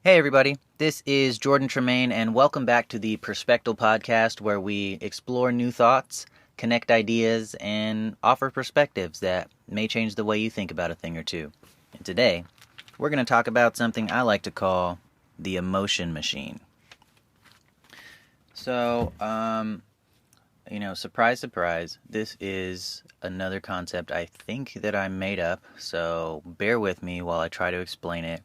Hey everybody, this is Jordan Tremaine and welcome back to the Perspective Podcast where we explore new thoughts, connect ideas, and offer perspectives that may change the way you think about a thing or two. And today, we're going to talk about something I like to call the emotion machine. So, surprise, surprise, this is another concept I think that I made up, so bear with me while I try to explain it.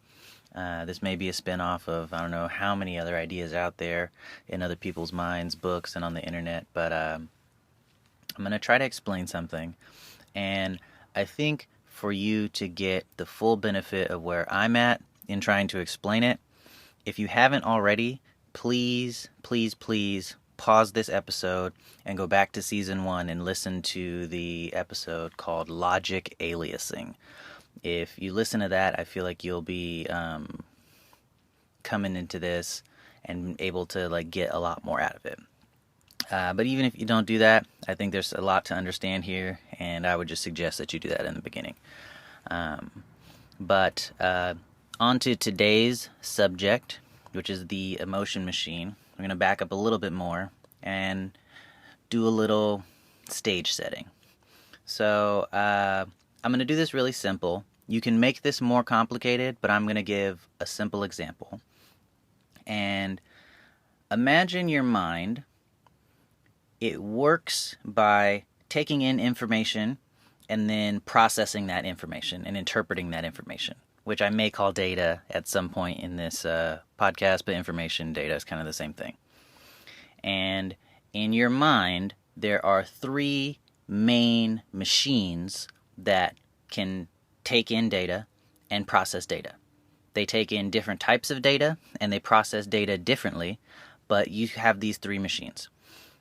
This may be a spin-off of I don't know how many other ideas out there in other people's minds, books, and on the internet, but I'm going to try to explain something. And I think for you to get the full benefit of where I'm at in trying to explain it, if you haven't already, please pause this episode and go back to season 1 and listen to the episode called Logic Aliasing. If you listen to that, I feel like you'll be coming into this and able to get a lot more out of it. But even if you don't do that, I think there's a lot to understand here, and I would just suggest that you do that in the beginning. But on to today's subject, which is the emotion machine. We're going to back up a little bit more and do a little stage setting. So I'm going to do this really simple. You can make this more complicated, but I'm going to give a simple example. And imagine your mind. It works by taking in information and then processing that information and interpreting that information, which I may call data at some point in this podcast, but information, data is kind of the same thing. And in your mind, there are 3 main machines that can take in data and process data. They take in different types of data and they process data differently, but you have these 3 machines.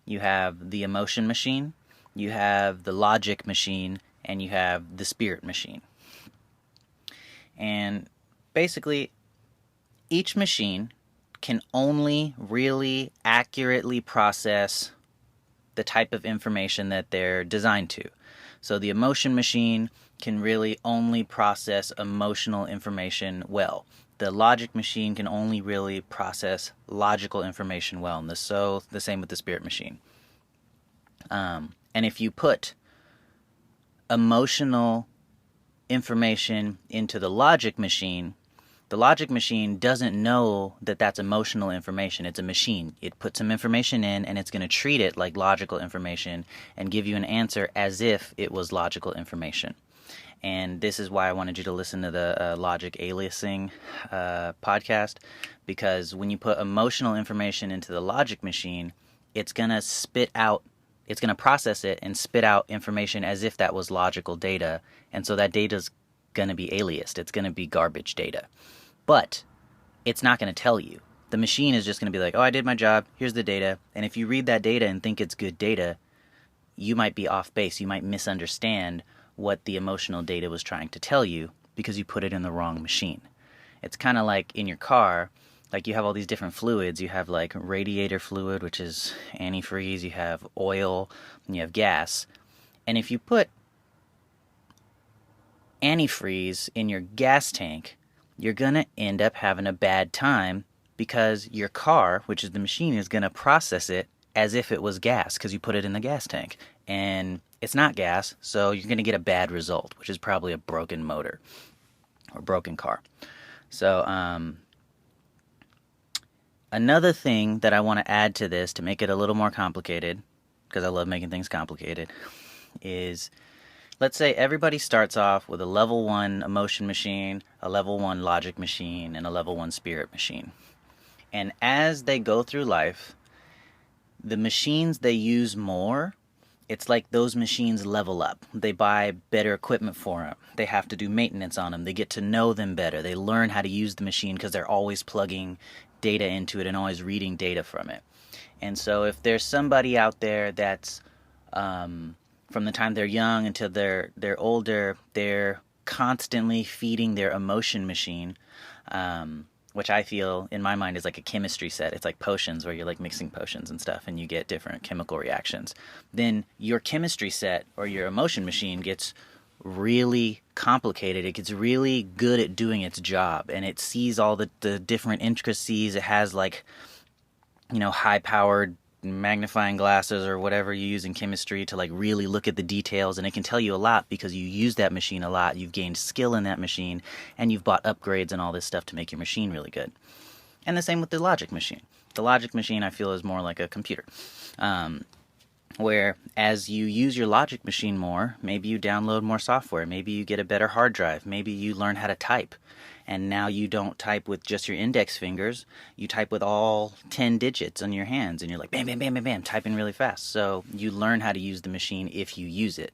You have the emotion machine, you have the logic machine, and you have the spirit machine. And basically, each machine can only really accurately process the type of information that they're designed to. So the emotion machine can really only process emotional information well. The logic machine can only really process logical information well. And the same with the spirit machine. And if you put emotional information into the logic machine doesn't know that that's emotional information. It's a machine. It puts some information in and it's going to treat it like logical information and give you an answer as if it was logical information. And this is why I wanted you to listen to the Logic Aliasing podcast, because when you put emotional information into the logic machine, it's going to process it and spit out information as if that was logical data. And so that data's going to be aliased. It's going to be garbage data. But it's not going to tell you. The machine is just going to be like, oh, I did my job. Here's the data. And if you read that data and think it's good data, you might be off base. You might misunderstand what the emotional data was trying to tell you because you put it in the wrong machine. It's kind of like in your car, like you have all these different fluids. You have like radiator fluid, which is antifreeze. You have oil, and you have gas. And if you put antifreeze in your gas tank, you're going to end up having a bad time because your car, which is the machine, is going to process it as if it was gas because you put it in the gas tank. And it's not gas, so you're going to get a bad result, which is probably a broken motor or broken car. So another thing that I want to add to this to make it a little more complicated, because I love making things complicated, is let's say everybody starts off with a level 1 emotion machine, a level 1 logic machine, and a level 1 spirit machine. And as they go through life, the machines they use more, it's like those machines level up. They buy better equipment for them. They have to do maintenance on them. They get to know them better. They learn how to use the machine because they're always plugging data into it and always reading data from it. And so if there's somebody out there that's from the time they're young until they're older, they're constantly feeding their emotion machine, which I feel in my mind is like a chemistry set. It's like potions where you're like mixing potions and stuff and you get different chemical reactions. Then your chemistry set or your emotion machine gets really complicated. It gets really good at doing its job, and it sees all the different intricacies. It has like, high-powered magnifying glasses or whatever you use in chemistry to like really look at the details, and it can tell you a lot because you use that machine a lot. You've gained skill in that machine, and you've bought upgrades and all this stuff to make your machine really good. And the same with the logic machine. The logic machine, I feel, is more like a computer. Where as you use your logic machine more, maybe you download more software, maybe you get a better hard drive, maybe you learn how to type, and now you don't type with just your index fingers, you type with all 10 digits on your hands, and you're like bam, bam, bam, bam, bam, typing really fast. So you learn how to use the machine if you use it.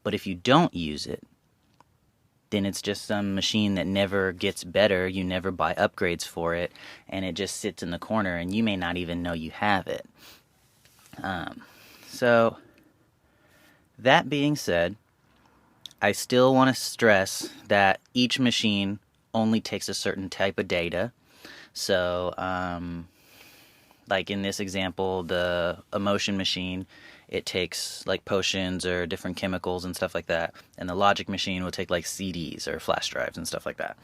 But if you don't use it, then it's just some machine that never gets better, you never buy upgrades for it, and it just sits in the corner, and you may not even know you have it. So, that being said, I still want to stress that each machine only takes a certain type of data. So, like in this example, the emotion machine, it takes like potions or different chemicals and stuff like that. And the logic machine will take like CDs or flash drives and stuff like that.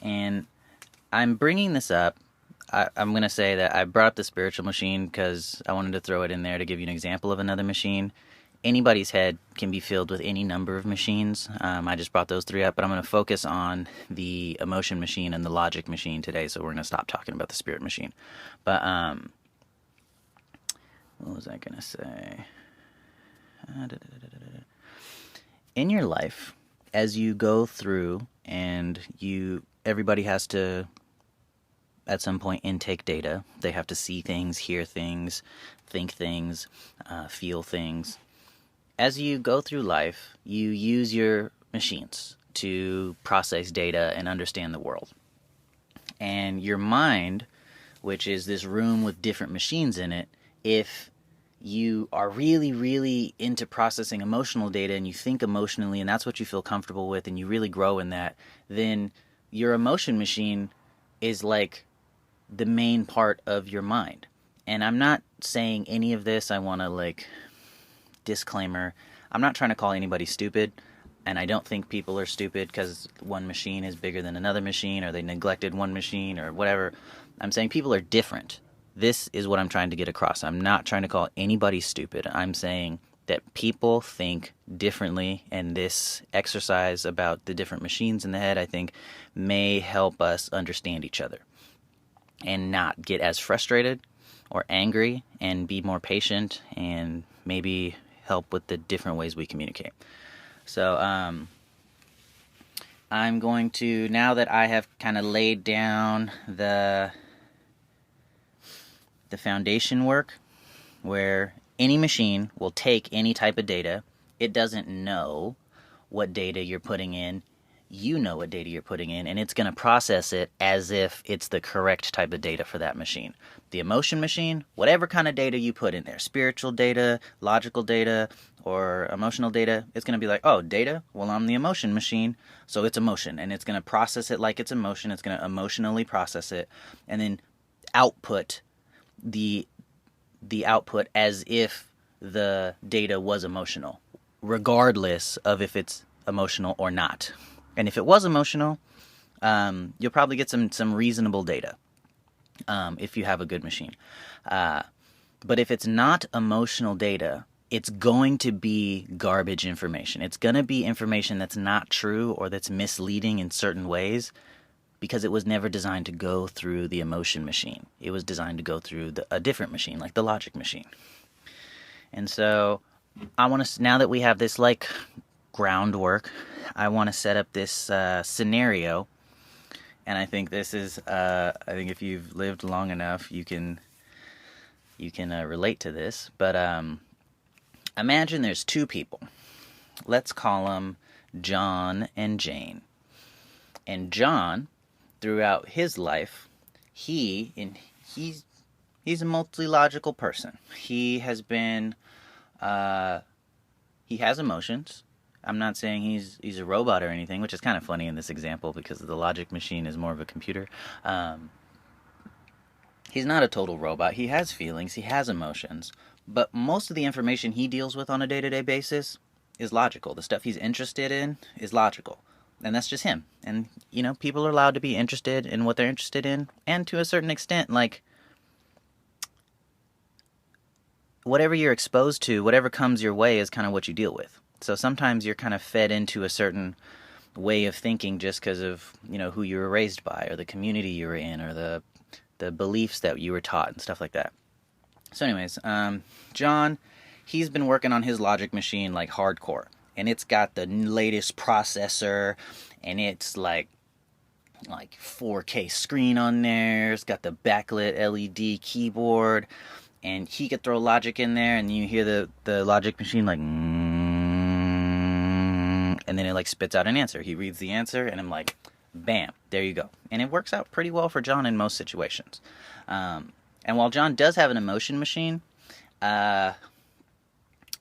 And I'm bringing this up. I'm going to say that I brought up the spiritual machine because I wanted to throw it in there to give you an example of another machine. Anybody's head can be filled with any number of machines. I just brought those three up, but I'm going to focus on the emotion machine and the logic machine today, so we're going to stop talking about the spirit machine. But, what was I going to say? In your life, as you go through and everybody has to, at some point, intake data. They have to see things, hear things, think things, feel things. As you go through life, you use your machines to process data and understand the world. And your mind, which is this room with different machines in it, if you are really, really into processing emotional data and you think emotionally and that's what you feel comfortable with and you really grow in that, then your emotion machine is like the main part of your mind. And I'm not saying any of this, I want to disclaimer, I'm not trying to call anybody stupid, and I don't think people are stupid because one machine is bigger than another machine or they neglected one machine or whatever. I'm saying people are different. This is what I'm trying to get across. I'm not trying to call anybody stupid. I'm saying that people think differently, and this exercise about the different machines in the head, I think, may help us understand each other and not get as frustrated or angry and be more patient and maybe help with the different ways we communicate. So I'm going to, now that I have kind of laid down the foundation work where any machine will take any type of data, it doesn't know what data you're putting in. You know what data you're putting in, and it's going to process it as if it's the correct type of data for that machine. The emotion machine, whatever kind of data you put in there, spiritual data, logical data, or emotional data, it's going to be like, oh, data? Well, I'm the emotion machine, so it's emotion, and it's going to process it like it's emotion. It's going to emotionally process it, and then output the output as if the data was emotional, regardless of if it's emotional or not. And if it was emotional, you'll probably get some reasonable data if you have a good machine. But if it's not emotional data, it's going to be garbage information. It's going to be information that's not true or that's misleading in certain ways because it was never designed to go through the emotion machine. It was designed to go through a different machine, like the logic machine. And so I want to, now that we have this groundwork, I want to set up this scenario, and I think this is, I think if you've lived long enough, you can relate to this. But imagine there's two people. Let's call them John and Jane. And John, throughout his life, he's a multi-logical person. He has been, he has emotions. I'm not saying he's a robot or anything, which is kind of funny in this example because the logic machine is more of a computer. He's not a total robot. He has feelings. He has emotions. But most of the information he deals with on a day-to-day basis is logical. The stuff he's interested in is logical. And that's just him. And, people are allowed to be interested in what they're interested in. And to a certain extent, like, whatever you're exposed to, whatever comes your way is kind of what you deal with. So sometimes you're kind of fed into a certain way of thinking just because of, who you were raised by, or the community you were in, or the beliefs that you were taught and stuff like that. So anyways, John, he's been working on his logic machine like hardcore. And it's got the latest processor, and it's like 4K screen on there. It's got the backlit LED keyboard, and he could throw logic in there, and you hear the logic machine like, and then it like spits out an answer. He reads the answer, and I'm like, bam, there you go. And it works out pretty well for John in most situations. And while John does have an emotion machine,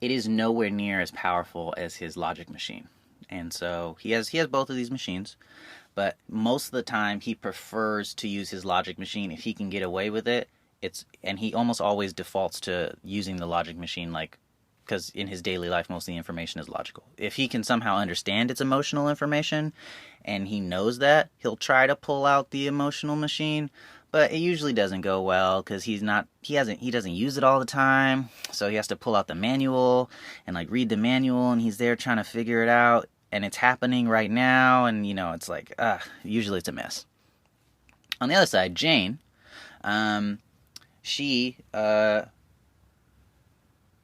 it is nowhere near as powerful as his logic machine. And so he has both of these machines, but most of the time he prefers to use his logic machine if he can get away with it. And he almost always defaults to using the logic machine, like, because in his daily life most of the information is logical. If he can somehow understand it's emotional information and he knows that, he'll try to pull out the emotional machine, but it usually doesn't go well because he doesn't use it all the time. So he has to pull out the manual and like read the manual, and he's there trying to figure it out, and it's happening right now, and it's like usually it's a mess. On the other side, Jane, she kind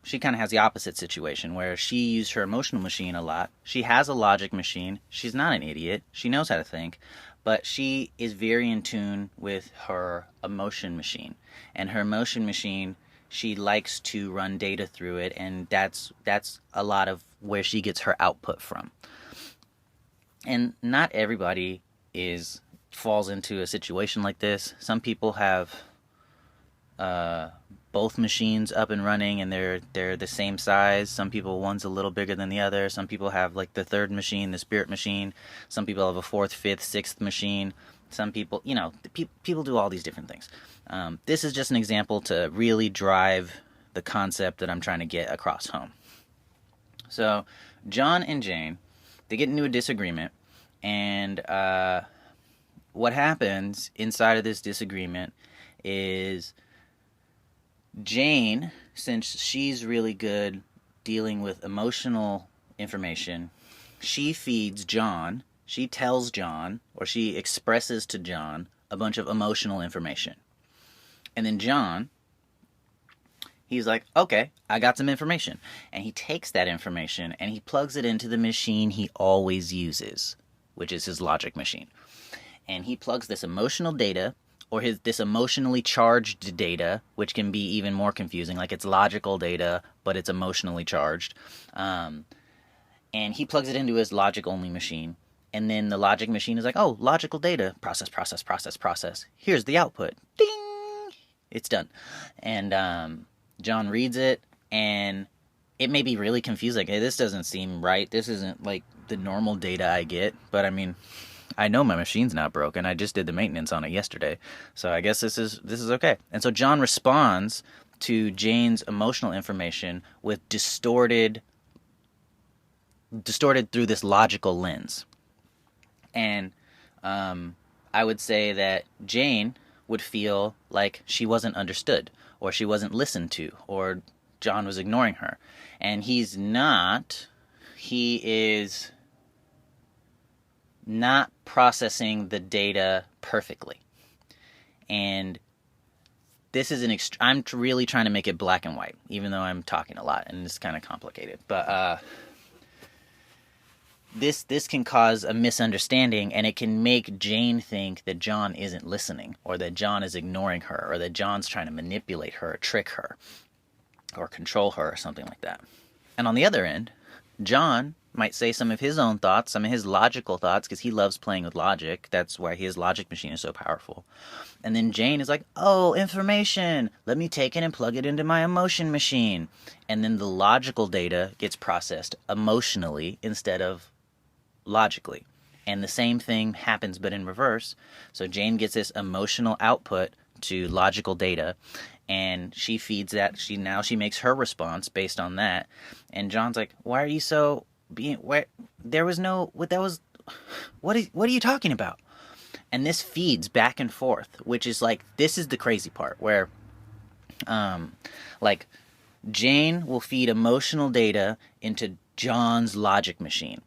of has the opposite situation where she used her emotional machine a lot. She has a logic machine. She's not an idiot. She knows how to think. But she is very in tune with her emotion machine. And her emotion machine, she likes to run data through it, and that's a lot of where she gets her output from. And not everybody falls into a situation like this. Some people have both machines up and running, and they're the same size. Some people, one's a little bigger than the other. Some people have like the third machine, the spirit machine. Some people have a fourth, fifth, sixth machine. Some people, people do all these different things. This is just an example to really drive the concept that I'm trying to get across home. So John and Jane, they get into a disagreement, and what happens inside of this disagreement is Jane, since she's really good dealing with emotional information, she feeds John, she tells John, or she expresses to John a bunch of emotional information. And then John, he's like, okay, I got some information. And he takes that information and he plugs it into the machine he always uses, which is his logic machine. And he plugs this emotional data, or this emotionally charged data, which can be even more confusing, like it's logical data, but it's emotionally charged. And he plugs it into his logic-only machine, and then the logic machine is like, oh, logical data, process. Here's the output. Ding! It's done. And John reads it, and it may be really confused, like, hey, this doesn't seem right. This isn't like the normal data I get, but I mean, I know my machine's not broken. I just did the maintenance on it yesterday. So I guess this is okay. And so John responds to Jane's emotional information with distorted through this logical lens. And I would say that Jane would feel like she wasn't understood, or she wasn't listened to, or John was ignoring her. And he's not. He is not processing the data perfectly. And this is I'm really trying to make it black and white, even though I'm talking a lot and it's kind of complicated. But this can cause a misunderstanding, and it can make Jane think that John isn't listening, or that John is ignoring her, or that John's trying to manipulate her, or trick her, or control her, or something like that. And on the other end, John might say some of his own thoughts, some of his logical thoughts, because he loves playing with logic. That's why his logic machine is so powerful. And then Jane is like, oh, information. Let me take it and plug it into my emotion machine. And then the logical data gets processed emotionally instead of logically. And the same thing happens, but in reverse. So Jane gets this emotional output to logical data, and she feeds that. She makes her response based on that, and John's like, "Why are you so being? Where there was no what that was? What are you talking about?" And this feeds back and forth, which is like, this is the crazy part where, like, Jane will feed emotional data into John's logic machine,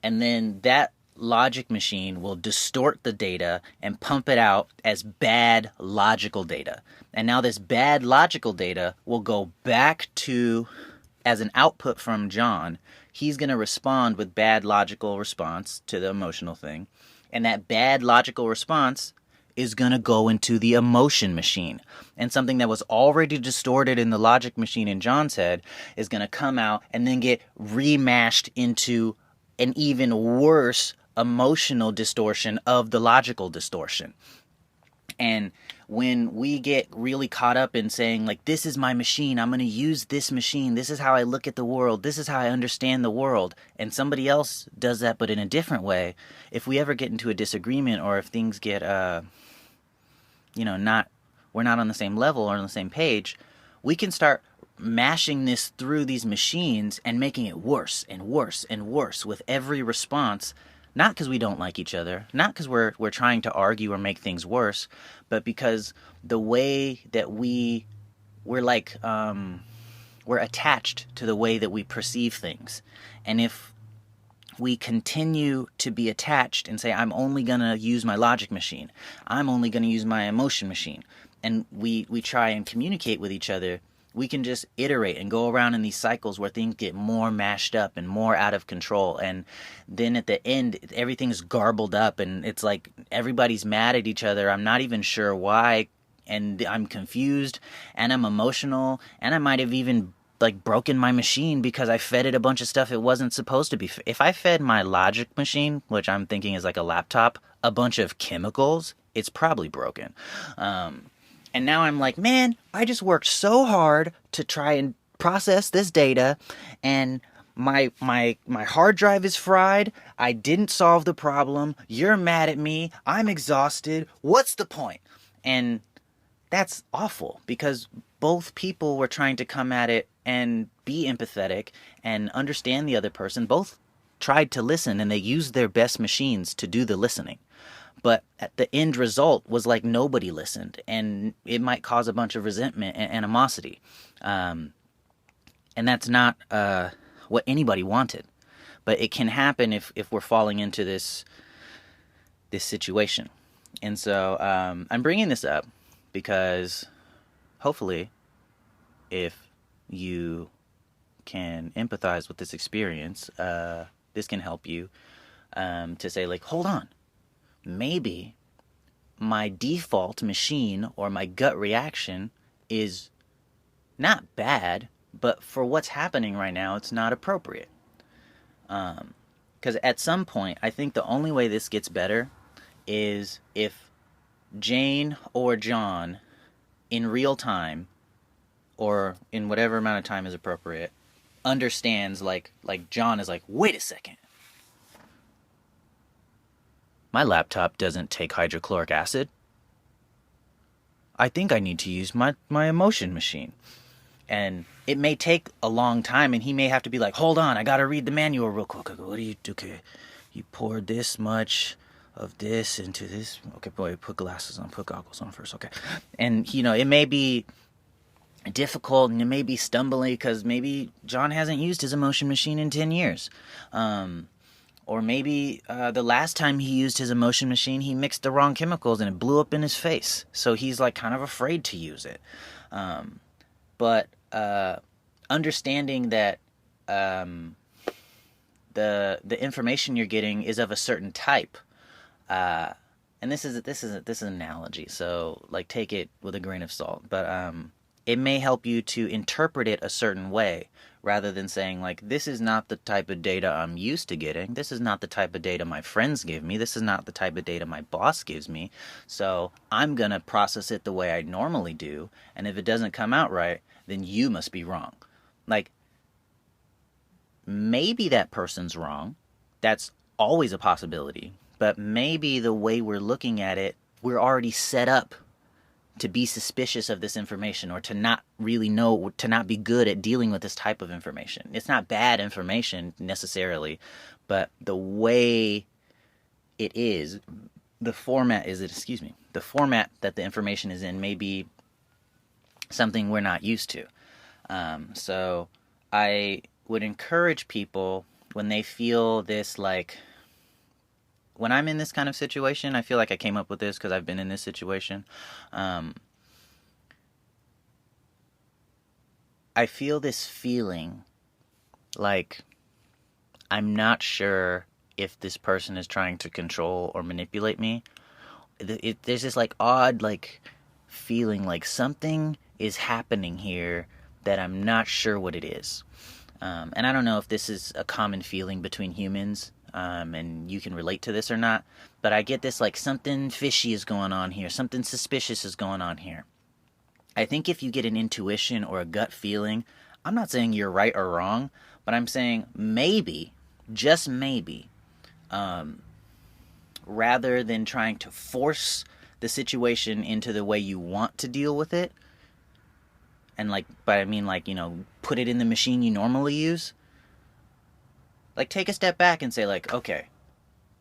and then that logic machine will distort the data and pump it out as bad logical data. And now this bad logical data will go back to, as an output from John. He's going to respond with bad logical response to the emotional thing. And that bad logical response is going to go into the emotion machine. And something that was already distorted in the logic machine in John's head is going to come out and then get remashed into an even worse emotional distortion of the logical distortion. And when we get really caught up in saying, like, this is my machine, I'm going to use this machine, this is how I look at the world, this is how I understand the world, and somebody else does that but in a different way, if we ever get into a disagreement, or if things get, we're not on the same level or on the same page, we can start mashing this through these machines and making it worse and worse and worse with every response. Not because we don't like each other, not because we're trying to argue or make things worse, but because the way that we're attached to the way that we perceive things. And if we continue to be attached and say, I'm only going to use my logic machine, I'm only going to use my emotion machine, and we try and communicate with each other, we can just iterate and go around in these cycles where things get more mashed up and more out of control. And then at the end, everything's garbled up and it's like everybody's mad at each other. I'm not even sure why. And I'm confused and I'm emotional. And I might have even like broken my machine because I fed it a bunch of stuff it wasn't supposed to be. If I fed my logic machine, which I'm thinking is like a laptop, a bunch of chemicals, it's probably broken. And now I'm like, man, I just worked so hard to try and process this data, and my hard drive is fried. I didn't solve the problem. You're mad at me. I'm exhausted. What's the point? And that's awful because both people were trying to come at it and be empathetic and understand the other person. Both tried to listen, and they used their best machines to do the listening. But the end result was like nobody listened, and it might cause a bunch of resentment and animosity. And that's not what anybody wanted. But it can happen if we're falling into this situation. And so I'm bringing this up because hopefully if you can empathize with this experience, this can help you to say, like, hold on. Maybe my default machine or my gut reaction is not bad, but for what's happening right now, it's not appropriate. Because at some point, I think the only way this gets better is if Jane or John, in real time, or in whatever amount of time is appropriate, understands, like John is like, wait a second. My laptop doesn't take hydrochloric acid. I think I need to use my emotion machine. And it may take a long time, and he may have to be like, hold on, I gotta read the manual real quick. What do you do? Okay, you pour this much of this into this. Okay, boy, put glasses on, put goggles on first. Okay. And, it may be difficult, and it may be stumbling because maybe John hasn't used his emotion machine in 10 years. Or maybe the last time he used his emotion machine, he mixed the wrong chemicals and it blew up in his face. So he's like kind of afraid to use it. But understanding that the information you're getting is of a certain type, and this is an analogy, so like take it with a grain of salt. But it may help you to interpret it a certain way, rather than saying, like, this is not the type of data I'm used to getting. This is not the type of data my friends give me. This is not the type of data my boss gives me. So I'm going to process it the way I normally do. And if it doesn't come out right, then you must be wrong. Like, maybe that person's wrong. That's always a possibility. But maybe the way we're looking at it, we're already set up to be suspicious of this information, or to not really know, to not be good at dealing with this type of information. It's not bad information necessarily, but the way it is, the format that the information is in may be something we're not used to. So I would encourage people, when they feel this, like, when I'm in this kind of situation, I feel like I came up with this because I've been in this situation. I feel this feeling like I'm not sure if this person is trying to control or manipulate me. There's this like odd like feeling like something is happening here that I'm not sure what it is. And I don't know if this is a common feeling between humans, and you can relate to this or not, but I get this like something fishy is going on here, something suspicious is going on here. I think if you get an intuition or a gut feeling, I'm not saying you're right or wrong, but I'm saying maybe, just maybe, rather than trying to force the situation into the way you want to deal with it, and like, but I mean like, put it in the machine you normally use, like take a step back and say like, okay,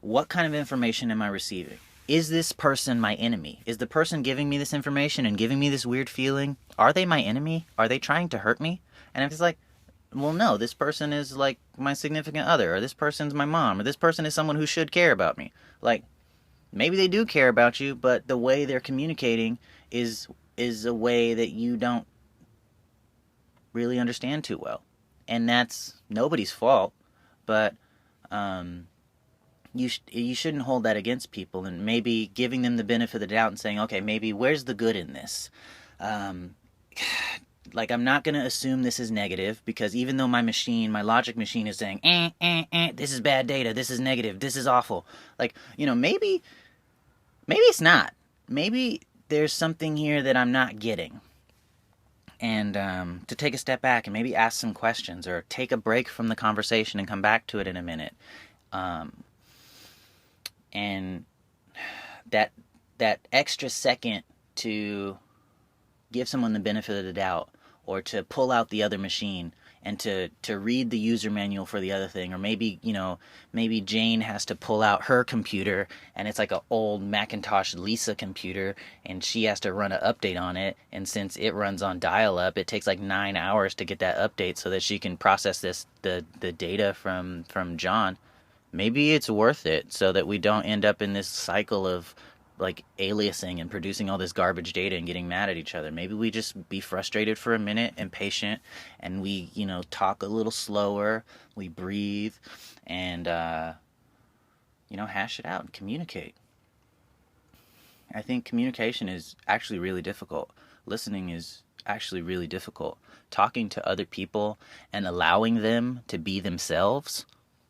what kind of information am I receiving? Is this person my enemy? Is the person giving me this information and giving me this weird feeling, are they my enemy? Are they trying to hurt me? And if it's like, well, no, this person is like my significant other, or this person's my mom, or this person is someone who should care about me. Like, maybe they do care about you, but the way they're communicating is a way that you don't really understand too well. And that's nobody's fault, but you shouldn't hold that against people, and maybe giving them the benefit of the doubt and saying, okay, maybe where's the good in this? Like, I'm not going to assume this is negative, because even though my logic machine is saying, this is bad data, this is negative, this is awful. Like, maybe it's not. Maybe there's something here that I'm not getting. And to take a step back and maybe ask some questions, or take a break from the conversation and come back to it in a minute. And that extra second to give someone the benefit of the doubt, or to pull out the other machine and to read the user manual for the other thing, or maybe Jane has to pull out her computer, and it's like an old Macintosh Lisa computer, and she has to run an update on it, and since it runs on dial-up, it takes like 9 hours to get that update so that she can process the data from John. Maybe it's worth it, so that we don't end up in this cycle of like aliasing and producing all this garbage data and getting mad at each other. Maybe we just be frustrated for a minute and patient, and we, talk a little slower, we breathe, and, hash it out and communicate. I think communication is actually really difficult. Listening is actually really difficult. Talking to other people and allowing them to be themselves,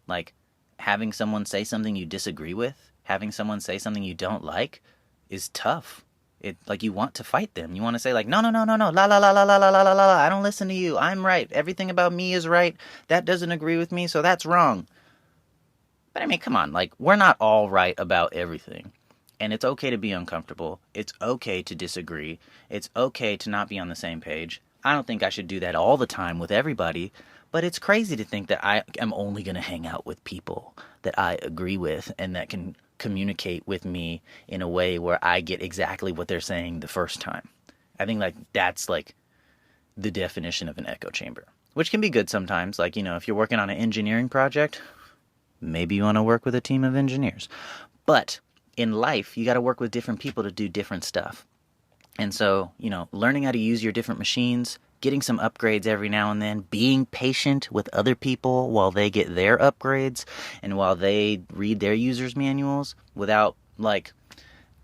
like having someone say something you disagree with, having someone say something you don't like, is tough. Like, you want to fight them. You want to say like, no, la la la la la la la la la, I don't listen to you. I'm right. Everything about me is right. That doesn't agree with me, so that's wrong. But I mean, come on, like, we're not all right about everything. And it's okay to be uncomfortable. It's okay to disagree. It's okay to not be on the same page. I don't think I should do that all the time with everybody, but it's crazy to think that I am only going to hang out with people that I agree with and that can communicate with me in a way where I get exactly what they're saying the first time. I think like that's like the definition of an echo chamber, which can be good sometimes. Like, if you're working on an engineering project, maybe you want to work with a team of engineers. But in life, you got to work with different people to do different stuff. And so, learning how to use your different machines, getting some upgrades every now and then, being patient with other people while they get their upgrades and while they read their users' manuals, without like,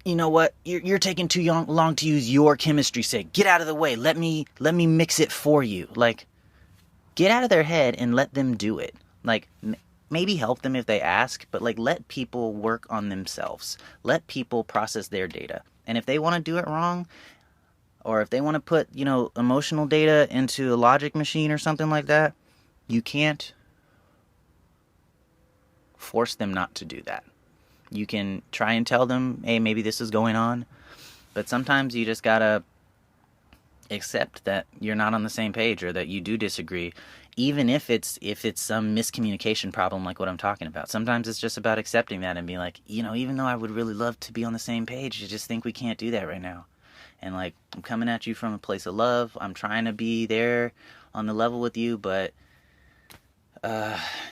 you know what, you're taking too long to use your chemistry sake. Get out of the way. Let me mix it for you. Like, get out of their head and let them do it. Like, maybe help them if they ask, but like, let people work on themselves. Let people process their data. And if they want to do it wrong, or if they want to put, emotional data into a logic machine or something like that, you can't force them not to do that. You can try and tell them, hey, maybe this is going on, But sometimes you just gotta accept that you're not on the same page or that you do disagree, even if it's some miscommunication problem like what I'm talking about. Sometimes it's just about accepting that and being like, even though I would really love to be on the same page, I just think we can't do that right now. And like, I'm coming at you from a place of love. I'm trying to be there on the level with you, but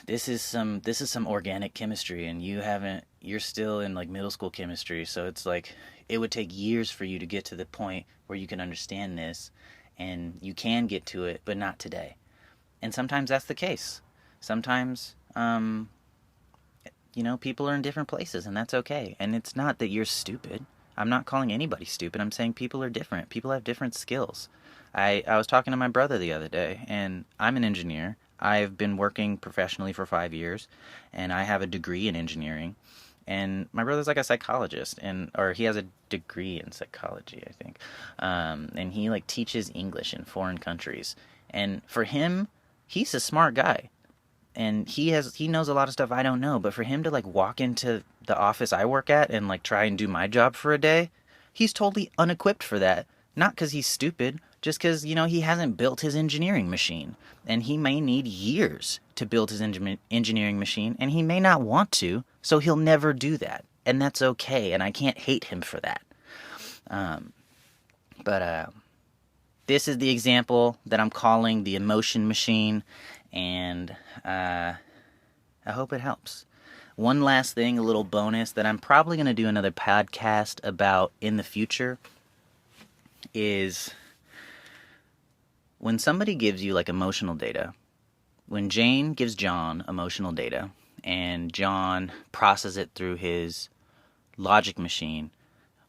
this is some organic chemistry, and you're still in like middle school chemistry, so it's like it would take years for you to get to the point where you can understand this, and you can get to it, but not today. And sometimes that's the case. Sometimes people are in different places, and that's okay. And it's not that you're stupid. I'm not calling anybody stupid. I'm saying people are different. People have different skills. I was talking to my brother the other day, and I'm an engineer. I've been working professionally for 5 years, and I have a degree in engineering. And my brother's like a psychologist, or he has a degree in psychology, I think. And he like teaches English in foreign countries. And for him, he's a smart guy, and he knows a lot of stuff I don't know. But for him to like walk into the office I work at and like try and do my job for a day, he's totally unequipped for that. Not because he's stupid, just because he hasn't built his engineering machine, and he may need years to build his engineering machine, and he may not want to, so he'll never do that, and that's okay. And I can't hate him for that. But this is the example that I'm calling the emotion machine, and I hope it helps. One last thing, a little bonus that I'm probably going to do another podcast about in the future is when somebody gives you like emotional data. When Jane gives John emotional data and John processes it through his logic machine,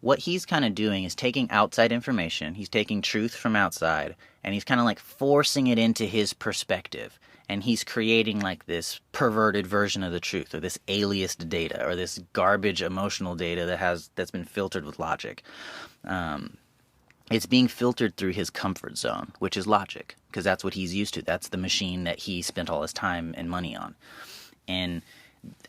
what he's kind of doing is taking outside information, he's taking truth from outside, and he's kind of like forcing it into his perspective. And he's creating like this perverted version of the truth, or this aliased data, or this garbage emotional data that's been filtered with logic. It's being filtered through his comfort zone, which is logic, because that's what he's used to. That's the machine that he spent all his time and money on. And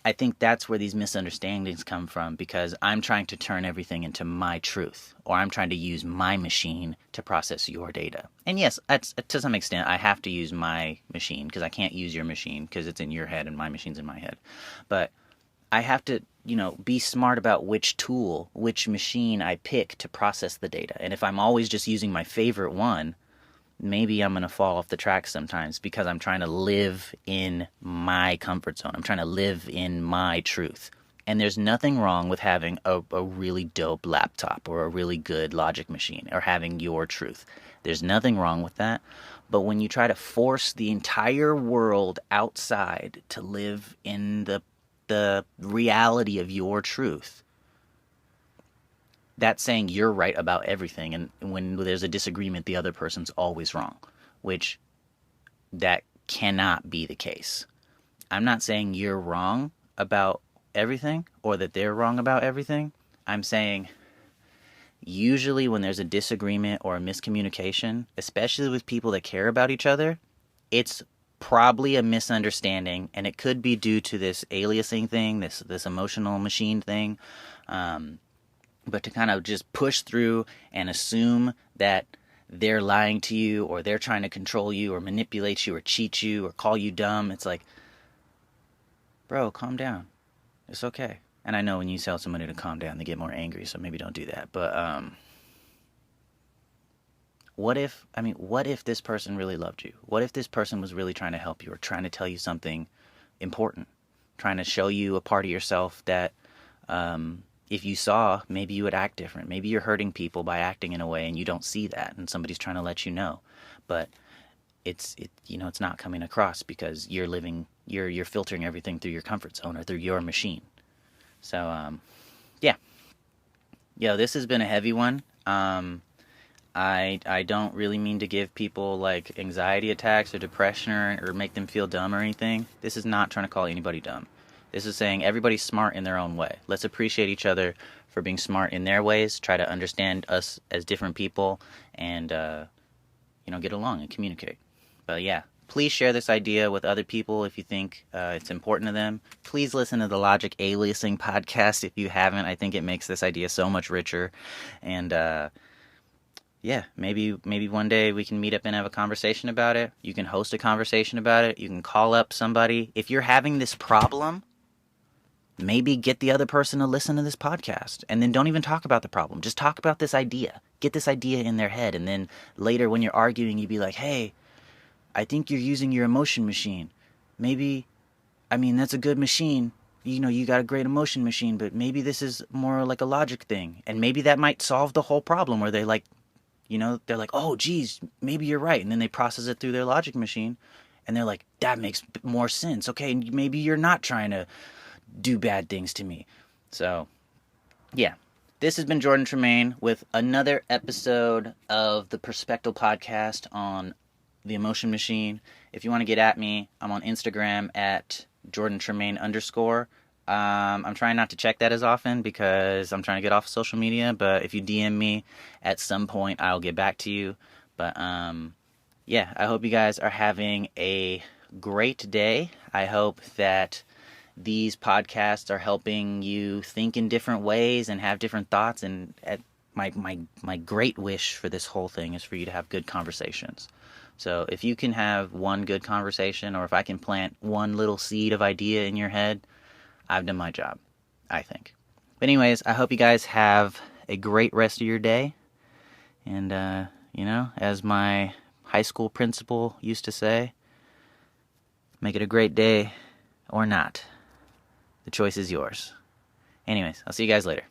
I think that's where these misunderstandings come from, because I'm trying to turn everything into my truth, or I'm trying to use my machine to process your data. And yes, to some extent, I have to use my machine, because I can't use your machine, because it's in your head and my machine's in my head. But I have to, be smart about which tool, which machine I pick to process the data. And if I'm always just using my favorite one, maybe I'm going to fall off the track sometimes, because I'm trying to live in my comfort zone. I'm trying to live in my truth. And there's nothing wrong with having a really dope laptop or a really good logic machine, or having your truth. There's nothing wrong with that. But when you try to force the entire world outside to live in the reality of your truth, that's saying you're right about everything, and when there's a disagreement, the other person's always wrong, which that cannot be the case. I'm not saying you're wrong about everything, or that they're wrong about everything. I'm saying usually when there's a disagreement or a miscommunication, especially with people that care about each other, it's probably a misunderstanding, and it could be due to this aliasing thing, this emotional machine thing. But to kind of just push through and assume that they're lying to you, or they're trying to control you, or manipulate you, or cheat you, or call you dumb, it's like, bro, calm down. It's okay. And I know when you tell somebody to calm down, they get more angry, so maybe don't do that. But what if this person really loved you? What if this person was really trying to help you, or trying to tell you something important, trying to show you a part of yourself that if you saw, maybe you would act different. Maybe you're hurting people by acting in a way and you don't see that, and somebody's trying to let you know. But it's not coming across because you're filtering everything through your comfort zone or through your machine. So yeah. This has been a heavy one. I don't really mean to give people like anxiety attacks or depression or make them feel dumb or anything. This is not trying to call anybody dumb. This is saying everybody's smart in their own way. Let's appreciate each other for being smart in their ways. Try to understand us as different people, and get along and communicate. But yeah, Please share this idea with other people if you think it's important to them. Please listen to the Logic Aliasing podcast if you haven't. I think it makes this idea so much richer. And yeah, maybe one day we can meet up and have a conversation about it. You can host a conversation about it. You can call up somebody. If you're having this problem, maybe get the other person to listen to this podcast. And then don't even talk about the problem. Just talk about this idea. Get this idea in their head. And then later when you're arguing, you'd be like, hey, I think you're using your emotion machine. Maybe, I mean, that's a good machine. You know, you got a great emotion machine, but maybe this is more like a logic thing. And maybe that might solve the whole problem where they like, you know, they're like, oh, geez, maybe you're right. And then they process it through their logic machine. And they're like, that makes more sense. Okay, maybe you're not trying to do bad things to me. So, yeah. This has been Jordan Tremaine with another episode of the Perspective Podcast on the emotion machine. If you want to get at me, I'm on Instagram at @JordanTremaine_. I'm trying not to check that as often because I'm trying to get off of social media, but if you DM me at some point, I'll get back to you. But yeah, I hope you guys are having a great day. I hope that these podcasts are helping you think in different ways and have different thoughts, and my great wish for this whole thing is for you to have good conversations. So if you can have one good conversation, or if I can plant one little seed of idea in your head, I've done my job, I think. But anyways, I hope you guys have a great rest of your day. And, you know, as my high school principal used to say, make it a great day or not. The choice is yours. Anyways, I'll see you guys later.